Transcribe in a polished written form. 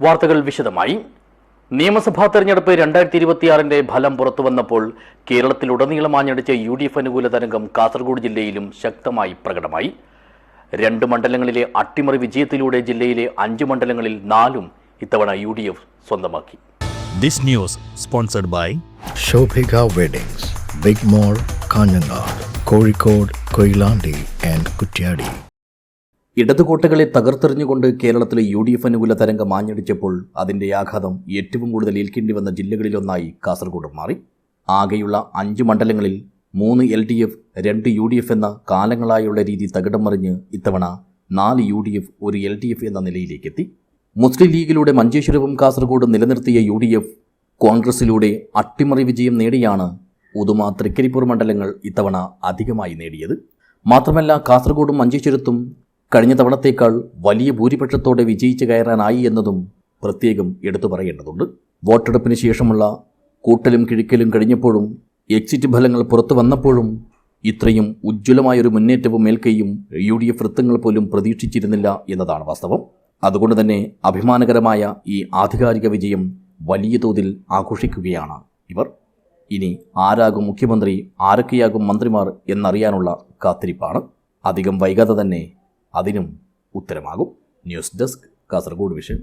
വാർത്തകൾ വിശദമായി. നിയമസഭാ തെരഞ്ഞെടുപ്പ് 2026 ഫലം പുറത്തുവന്നപ്പോൾ കേരളത്തിലുടനീളം ആഞ്ഞടിച്ച UDF അനുകൂല തരംഗം കാസർഗോഡ് ജില്ലയിലും ശക്തമായി പ്രകടമായി. 2 മണ്ഡലങ്ങളിലെ അട്ടിമറി വിജയത്തിലൂടെ ജില്ലയിലെ 5 മണ്ഡലങ്ങളിൽ 4 ഇത്തവണ UDF സ്വന്തമാക്കി. This news sponsored by Shobhika Weddings, Big Mall, Kanyanad, Kozhikode, Koilandi and Kuttiyadi. ഇടതുകോട്ടകളെ തകർത്തെറിഞ്ഞുകൊണ്ട് കേരളത്തിലെ UDF അനുകൂല തരംഗം ആഞ്ഞടിച്ചപ്പോൾ അതിൻ്റെ ആഘാതം ഏറ്റവും കൂടുതൽ ഏൽക്കേണ്ടി വന്ന ജില്ലകളിലൊന്നായി കാസർഗോഡ് മാറി. ആകെയുള്ള 5 മണ്ഡലങ്ങളിൽ 3 LDF, 2 UDF എന്ന കാലങ്ങളായുള്ള രീതി തകിടം മറിഞ്ഞ് ഇത്തവണ 4 UDF, 1 LDF എന്ന നിലയിലേക്കെത്തി. മുസ്ലിം ലീഗിലൂടെ മഞ്ചേശ്വരവും കാസർഗോഡും നിലനിർത്തിയ UDF കോൺഗ്രസിലൂടെ അട്ടിമറി വിജയം നേടിയാണ് ഉദുമ, തൃക്കരിപ്പൂർ മണ്ഡലങ്ങൾ ഇത്തവണ അധികമായി നേടിയത്. മാത്രമല്ല, കാസർഗോഡും മഞ്ചേശ്വരത്തും കഴിഞ്ഞ തവണത്തേക്കാൾ വലിയ ഭൂരിപക്ഷത്തോടെ വിജയിച്ചു കയറാനായി എന്നതും പ്രത്യേകം എടുത്തു പറയേണ്ടതുണ്ട്. വോട്ടെടുപ്പിന് ശേഷമുള്ള കൂട്ടലും കിഴിക്കലും കഴിഞ്ഞപ്പോഴും എക്സിറ്റ് ഫലങ്ങൾ പുറത്തു വന്നപ്പോഴും ഇത്രയും ഉജ്ജ്വലമായൊരു മുന്നേറ്റവും മേൽക്കൈയും UDF വൃത്തങ്ങൾ പോലും പ്രതീക്ഷിച്ചിരുന്നില്ല എന്നതാണ് വാസ്തവം. അതുകൊണ്ട് തന്നെ അഭിമാനകരമായ ഈ ആധികാരിക വിജയം വലിയ തോതിൽ ആഘോഷിക്കുകയാണ് ഇവർ. ഇനി ആരാകും മുഖ്യമന്ത്രി, ആരൊക്കെയാകും മന്ത്രിമാർ എന്നറിയാനുള്ള കാത്തിരിപ്പാണ്. അധികം വൈകാതെ തന്നെ അതിനും ഉത്തരമാകും. News desk, Kasaragod vision.